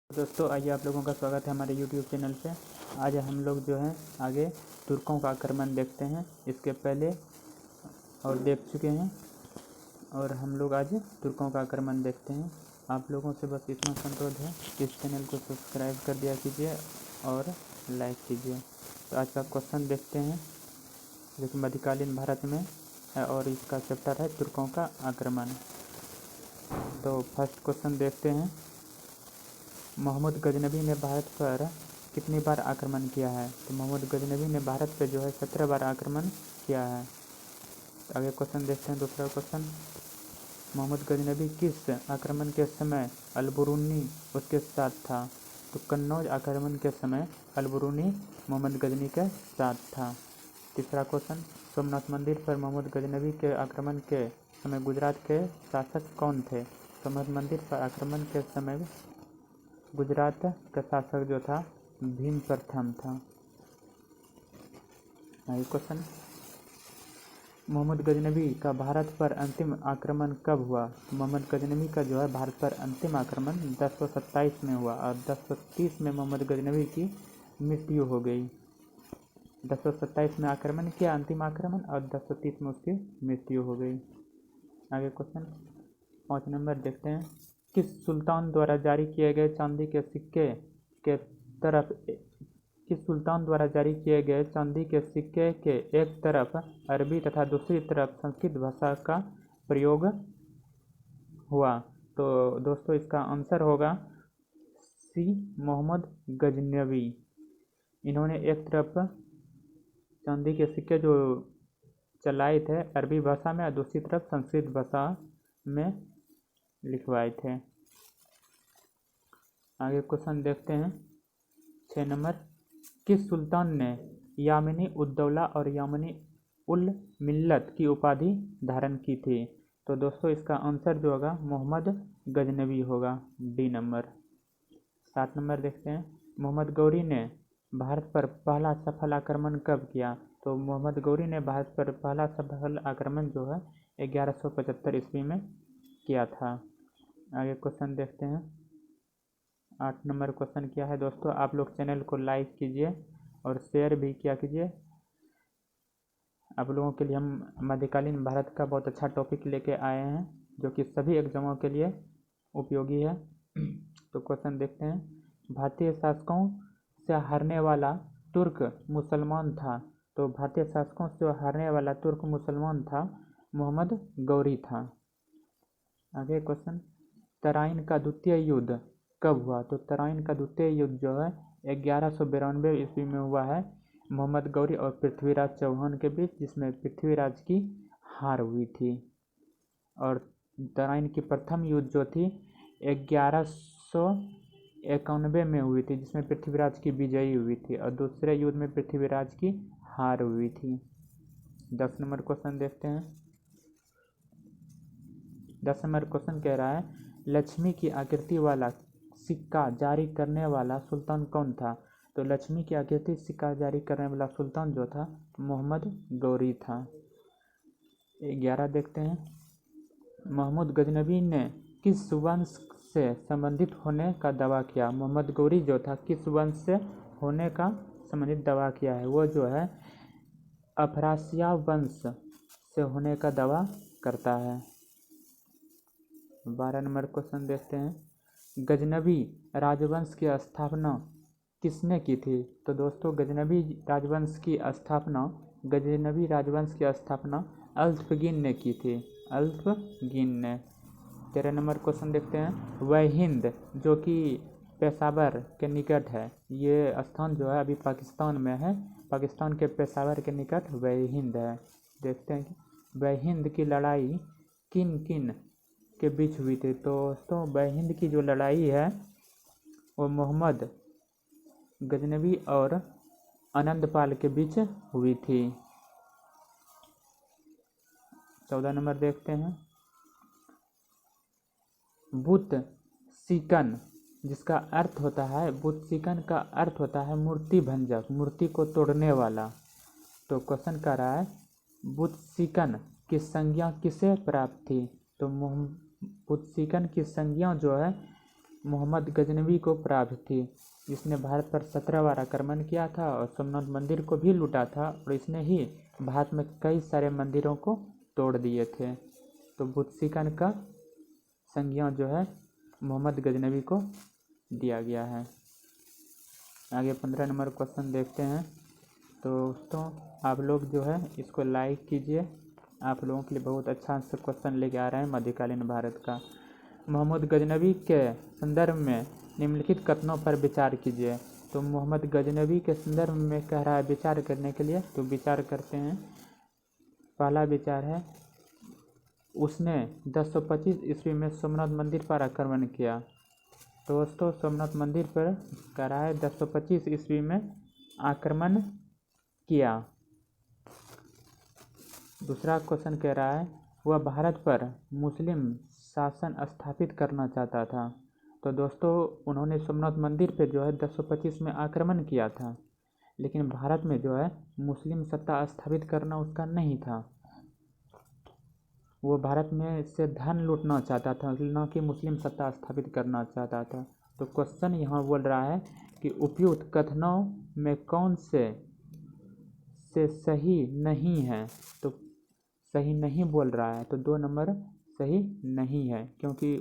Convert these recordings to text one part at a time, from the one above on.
दोस्तों आइए आप लोगों का स्वागत है हमारे YouTube चैनल पे। आज हम लोग जो है आगे तुर्कों का आक्रमण देखते हैं। इसके पहले और देख चुके हैं और हम लोग आज तुर्कों का आक्रमण देखते हैं। आप लोगों से बस इतना अनुरोध है कि इस चैनल को सब्सक्राइब कर दिया कीजिए और लाइक कीजिए। तो आज का क्वेश्चन देखते हैं जो कि मध्यकालीन भारत में है और इसका चैप्टर है तुर्कों का आक्रमण। तो फर्स्ट क्वेश्चन देखते हैं, मोहम्मद गजनबी ने भारत पर कितनी बार आक्रमण किया है? तो मोहम्मद गजनबी ने भारत पर जो है 17 बार आक्रमण किया है। तो आगे क्वेश्चन देखते हैं, दूसरा क्वेश्चन, मोहम्मद गजनबी किस आक्रमण के समय अलबरूनी उसके साथ था? तो कन्नौज आक्रमण के समय अलबरूनी मोहम्मद गजनी के साथ था। तीसरा क्वेश्चन, सोमनाथ मंदिर पर मोहम्मद गजनबी के आक्रमण के समय गुजरात के शासक कौन थे? सोमनाथ मंदिर पर आक्रमण के समय गुजरात का शासक जो था भीम प्रथम था। क्वेश्चन, मोहम्मद गजनबी का भारत पर अंतिम आक्रमण कब हुआ? मोहम्मद गजनबी का जो है भारत पर अंतिम आक्रमण 1027 में हुआ और 1030 में मोहम्मद गजनबी की मृत्यु हो गई। 1027 में आक्रमण किया, अंतिम आक्रमण, और 1030 में उसकी मृत्यु हो गई। आगे क्वेश्चन 5 नंबर देखते हैं, किस सुल्तान द्वारा जारी किए गए चांदी के सिक्के के तरफ किस सुल्तान द्वारा जारी किए गए चांदी के सिक्के के एक तरफ अरबी तथा दूसरी तरफ संस्कृत भाषा का प्रयोग हुआ? तो दोस्तों इसका आंसर होगा सी, मोहम्मद गजनबी। इन्होंने एक तरफ चांदी के सिक्के जो चलाए थे अरबी भाषा में और दूसरी तरफ संस्कृत भाषा में लिखवाए थे। आगे क्वेश्चन देखते हैं 6 नंबर, किस सुल्तान ने यामिनी उद्दौला और यामिनी उल मिल्लत की उपाधि धारण की थी? तो दोस्तों इसका आंसर जो होगा मोहम्मद गजनबी होगा, डी नंबर। 7 नंबर देखते हैं, मोहम्मद गौरी ने भारत पर पहला सफल आक्रमण कब किया? तो मोहम्मद गौरी ने भारत पर पहला सफल आक्रमण जो है 1175 ईस्वी में किया था। आगे क्वेश्चन देखते हैं 8 नंबर क्वेश्चन क्या है दोस्तों, आप लोग चैनल को लाइक कीजिए और शेयर भी किया कीजिए। आप लोगों के लिए हम मध्यकालीन भारत का बहुत अच्छा टॉपिक लेके आए हैं जो कि सभी एग्जामों के लिए उपयोगी है। तो क्वेश्चन देखते हैं, भारतीय शासकों से हारने वाला तुर्क मुसलमान था? तो भारतीय शासकों से हारने वाला तुर्क मुसलमान था मोहम्मद गौरी था। आगे क्वेश्चन, तराइन का द्वितीय युद्ध कब हुआ? तो तराइन का द्वितीय युद्ध जो है 1192 ईस्वी में हुआ है मोहम्मद गौरी और पृथ्वीराज चौहान के बीच, जिसमें पृथ्वीराज की हार हुई थी। और तराइन की प्रथम युद्ध जो थी 1191 में हुई थी, जिसमें पृथ्वीराज की विजयी हुई थी, और दूसरे युद्ध में पृथ्वीराज की हार हुई थी। 10 नंबर क्वेश्चन देखते हैं। 10 नंबर क्वेश्चन कह रहा है, लक्ष्मी की आकृति वाला सिक्का जारी करने वाला सुल्तान कौन था? तो लक्ष्मी की आकृति सिक्का जारी करने वाला सुल्तान जो था मोहम्मद गौरी था। 11 देखते हैं, मोहम्मद गजनबी ने किस वंश से संबंधित होने का दावा किया? मोहम्मद गौरी जो था किस वंश से होने का संबंधित दावा किया है? वो जो है अफरासिया वंश से होने का दावा करता है। 12 नंबर क्वेश्चन देखते हैं, गजनबी राजवंश की स्थापना किसने की थी? तो दोस्तों गजनबी राजवंश की स्थापना अल्पगिन ने की थी, अल्पगिन ने। 13 नंबर क्वेश्चन देखते हैं, वह हिंद जो कि पेशावर के निकट है, ये स्थान जो है अभी पाकिस्तान में है, पाकिस्तान के पेशावर के निकट वह हिंद है। देखते हैं कि वह हिंद की लड़ाई किन किन के बीच हुई थी? तो दोस्तों वह हिंद की जो लड़ाई है वो मोहम्मद गजनबी और आनंदपाल के बीच हुई थी। 14 नंबर देखते हैं, बुत सिकन जिसका अर्थ होता है, बुत सिकन का अर्थ होता है मूर्ति भंजक, मूर्ति को तोड़ने वाला। तो क्वेश्चन कर रहा है बुत सिकन की संज्ञा किसे प्राप्त थी? तो बुत सिकन की संज्ञा जो है मोहम्मद गजनवी को प्राप्त थी, जिसने भारत पर 17 बार आक्रमण किया था और सोमनाथ मंदिर को भी लूटा था, और इसने ही भारत में कई सारे मंदिरों को तोड़ दिए थे। तो बुद्ध सिकन का संज्ञा जो है मोहम्मद गजनवी को दिया गया है। आगे 15 नंबर क्वेश्चन देखते हैं। तो दोस्तों आप लोग जो है इसको लाइक कीजिए, आप लोगों के लिए बहुत अच्छा सा क्वेश्चन लेके आ रहे हैं मध्यकालीन भारत का। मोहम्मद गजनवी के संदर्भ में निम्नलिखित कथनों पर विचार कीजिए। तो मोहम्मद गजनवी के संदर्भ में कह रहा है विचार करने के लिए, तो विचार करते हैं। पहला विचार है, उसने 1025 ईस्वी में सोमनाथ मंदिर पर आक्रमण किया। तो दोस्तों सोमनाथ मंदिर पर कह रहा है 1025 ईस्वी में आक्रमण किया। दूसरा क्वेश्चन कह रहा है वह भारत पर मुस्लिम शासन स्थापित करना चाहता था। तो दोस्तों उन्होंने सोमनाथ मंदिर पे जो है 1025 में आक्रमण किया था, लेकिन भारत में जो है मुस्लिम सत्ता स्थापित करना उसका नहीं था। वो भारत में से धन लूटना चाहता था, न कि मुस्लिम सत्ता स्थापित करना चाहता था। तो क्वेश्चन यहाँ बोल रहा है कि उपयुक्त कथनों में कौन से सही नहीं है। तो सही नहीं बोल रहा है, तो 2 नंबर सही नहीं है, क्योंकि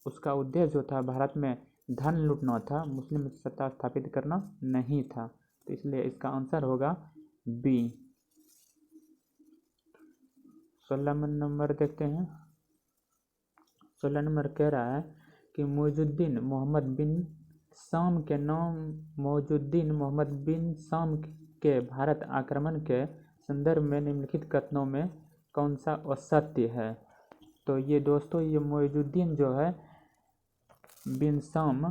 उसका उद्देश्य जो था भारत में धन लूटना था, मुस्लिम सत्ता स्थापित करना नहीं था। तो इसलिए इसका आंसर होगा बी। 16 नंबर देखते हैं। 16 नंबर कह रहा है कि मुइजुद्दीन मोहम्मद बिन शाम के नाम मुइजुद्दीन मोहम्मद बिन शाम के भारत आक्रमण के संदर्भ में निम्नलिखित कथनों में कौन सा असत्य है। तो ये दोस्तों ये मुइजुद्दीन जो है बिन शाम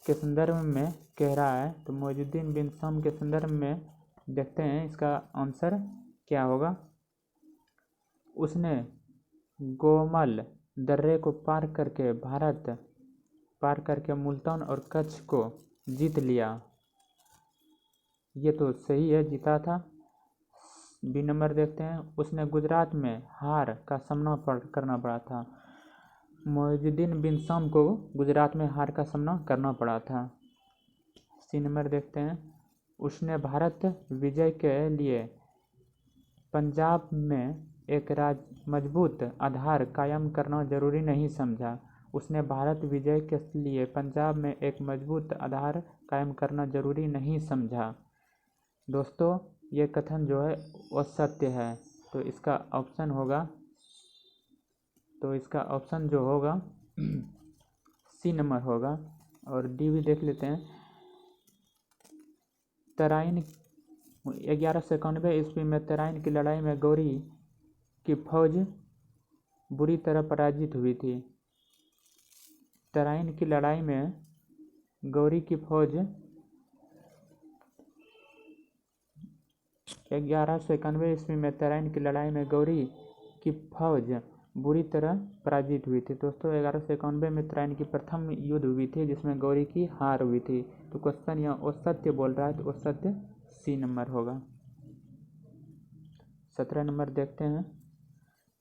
के संदर्भ में कह रहा है। तो मुइजुद्दीन बिन शाम के संदर्भ में देखते हैं इसका आंसर क्या होगा। उसने गोमल दर्रे को पार करके मुल्तान और कच्छ को जीत लिया। ये तो सही है, जीता था। बी नंबर देखते हैं। उसने गुजरात में हार का सामना करना पड़ा था। मुइजुद्दीन बिन शाम को गुजरात में हार का सामना करना पड़ा था। सी नंबर देखते हैं। उसने भारत विजय के लिए पंजाब में एक मजबूत आधार कायम करना जरूरी नहीं समझा। उसने भारत विजय के लिए पंजाब में एक मजबूत आधार कायम करना जरूरी नहीं समझा। दोस्तों ये कथन जो है वो सत्य है। तो इसका ऑप्शन जो होगा सी नंबर होगा। और डी भी देख लेते हैं। तराइन 1191 ईस्वी में तराइन की लड़ाई में गौरी की फौज बुरी तरह पराजित हुई थी। तराइन की लड़ाई में गौरी की फौज 1191 ईस्वी में तराइन की लड़ाई में गौरी की फौज बुरी तरह पराजित हुई थी। दोस्तों 1191 में तराइन की प्रथम युद्ध हुई थी जिसमें गौरी की हार हुई थी। तो क्वेश्चन यहाँ असत्य बोल रहा है, तो असत्य सी नंबर होगा। 17 नंबर देखते हैं।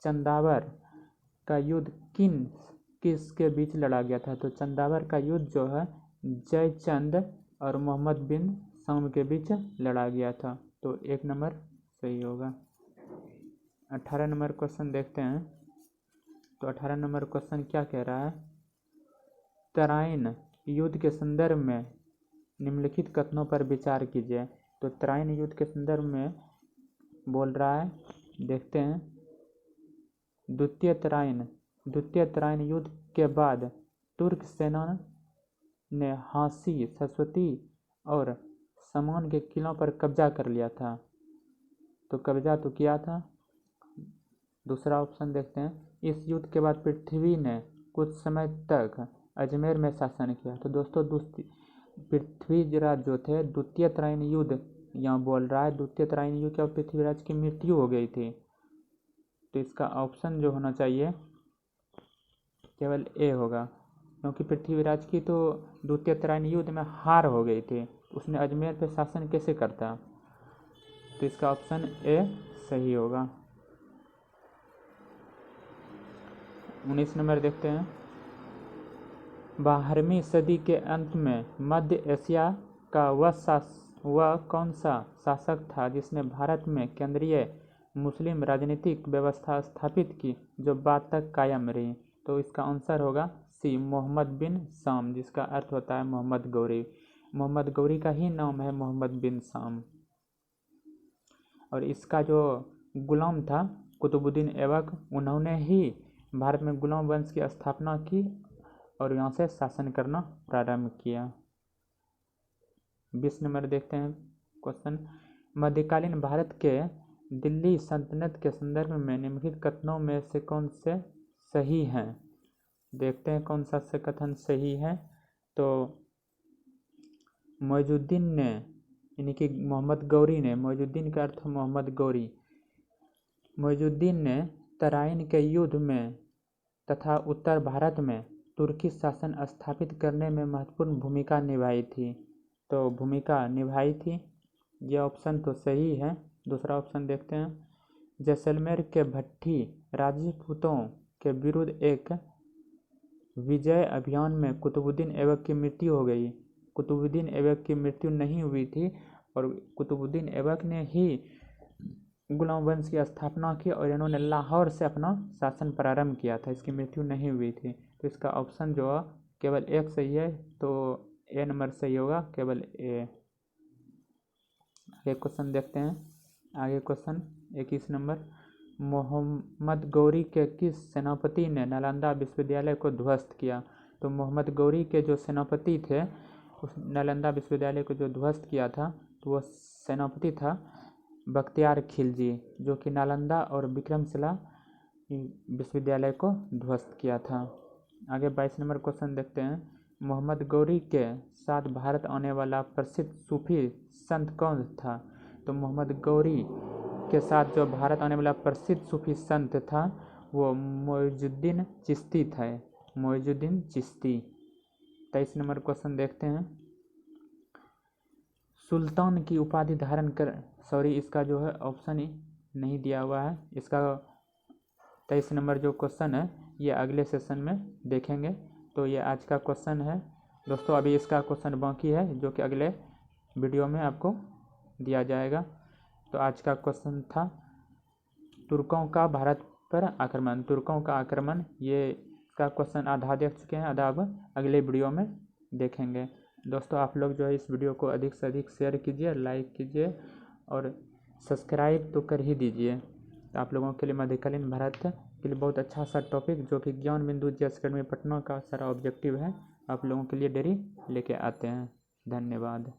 चंदावर का युद्ध किसके बीच लड़ा गया था। तो चंदावर का युद्ध जो है जयचंद और मोहम्मद बिन शाम के बीच लड़ा गया था। तो 1 नंबर सही होगा। 18 नंबर क्वेश्चन देखते हैं। तो 18 नंबर क्वेश्चन क्या कह रहा है। तराइन युद्ध के संदर्भ में निम्नलिखित कथनों पर विचार कीजिए। तो तराइन युद्ध के संदर्भ में बोल रहा है, देखते हैं। द्वितीय तराइन युद्ध के बाद तुर्क सेना ने हांसी, सरस्वती और समान के किलों पर कब्जा कर लिया था। तो कब्जा तो किया था। दूसरा ऑप्शन देखते हैं। इस युद्ध के बाद पृथ्वी ने कुछ समय तक अजमेर में शासन किया। तो दोस्तों पृथ्वीराज जो थे द्वितीय तराइन युद्ध यहाँ बोल रहा है। द्वितीय तराइन युद्ध के पृथ्वीराज की मृत्यु हो गई थी। तो इसका ऑप्शन जो होना चाहिए केवल ए होगा, क्योंकि पृथ्वीराज की तो द्वितीय तराइन युद्ध में हार हो गई थी, उसने अजमेर पर शासन कैसे करता। तो इसका ऑप्शन ए सही होगा। 19 नंबर देखते हैं। 12वीं सदी के अंत में मध्य एशिया का वह कौन सा शासक था जिसने भारत में केंद्रीय मुस्लिम राजनीतिक व्यवस्था स्थापित की जो बाद तक कायम रही? तो इसका आंसर होगा सी, मोहम्मद बिन शाम, जिसका अर्थ होता है मोहम्मद गौरी। मोहम्मद गौरी का ही नाम है मोहम्मद बिन शाम। और इसका जो गुलाम था कुतुबुद्दीन ऐबक, उन्होंने ही भारत में गुलाम वंश की स्थापना की और यहाँ से शासन करना प्रारंभ किया। 20 नंबर देखते हैं क्वेश्चन। मध्यकालीन भारत के दिल्ली सल्तनत के संदर्भ में निम्नलिखित कथनों में से कौन से सही हैं? देखते हैं कौन सा से कथन सही है। तो मोइजुद्दीन ने, यानी कि मोहम्मद गौरी ने, मोइजुद्दीन का अर्थ मोहम्मद गौरी, मोइजुद्दीन ने तराइन के युद्ध में तथा उत्तर भारत में तुर्की शासन स्थापित करने में महत्वपूर्ण भूमिका निभाई थी। तो भूमिका निभाई थी, यह ऑप्शन तो सही है। दूसरा ऑप्शन देखते हैं। जैसलमेर के भट्टी राजपूतों के विरुद्ध एक विजय अभियान में कुतुबुद्दीन ऐबक की मृत्यु हो गई। कुतुबुद्दीन ऐबक की मृत्यु नहीं हुई थी और कुतुबुद्दीन ऐबक ने ही गुलाम वंश की स्थापना की और इन्होंने लाहौर से अपना शासन प्रारंभ किया था। इसकी मृत्यु नहीं हुई थी। तो इसका ऑप्शन जो है केवल एक सही है, तो ए नंबर सही होगा, केवल ए। आगे क्वेश्चन देखते हैं। आगे क्वेश्चन 21 नंबर। मोहम्मद गौरी के किस सेनापति ने नालंदा विश्वविद्यालय को ध्वस्त किया? तो मोहम्मद गौरी के जो सेनापति थे, उस नालंदा विश्वविद्यालय को जो ध्वस्त किया था, तो वह सेनापति था बख्तियार खिलजी, जो कि नालंदा और विक्रमशिला विश्वविद्यालय को ध्वस्त किया था। आगे 22 नंबर क्वेश्चन देखते हैं। मोहम्मद गौरी के साथ भारत आने वाला प्रसिद्ध सूफी संत कौन था? तो मोहम्मद गौरी के साथ जो भारत आने वाला प्रसिद्ध सूफी संत था वो मोइजुद्दीन चिश्ती था, मोइजुद्दीन चिश्ती। 23 नंबर क्वेश्चन देखते हैं। सुल्तान की उपाधि धारण कर, इसका जो है ऑप्शन ही नहीं दिया हुआ है। इसका 23 नंबर जो क्वेश्चन है ये अगले सेशन में देखेंगे। तो ये आज का क्वेश्चन है दोस्तों। अभी इसका क्वेश्चन बाकी है जो कि अगले वीडियो में आपको दिया जाएगा। तो आज का क्वेश्चन था तुर्कों का भारत पर आक्रमण। तुर्कों का आक्रमण, ये का क्वेश्चन आधा देख चुके हैं, आधा अब अगले वीडियो में देखेंगे। दोस्तों आप लोग जो है इस वीडियो को अधिक से अधिक शेयर कीजिए, लाइक कीजिए और सब्सक्राइब तो कर ही दीजिए। तो आप लोगों के लिए मध्यकालीन भारत के लिए बहुत अच्छा सा टॉपिक जो कि ज्ञान बिंदु जीएस अकेडमी पटना का सारा ऑब्जेक्टिव है, आप लोगों के लिए डेली लेके आते हैं। धन्यवाद।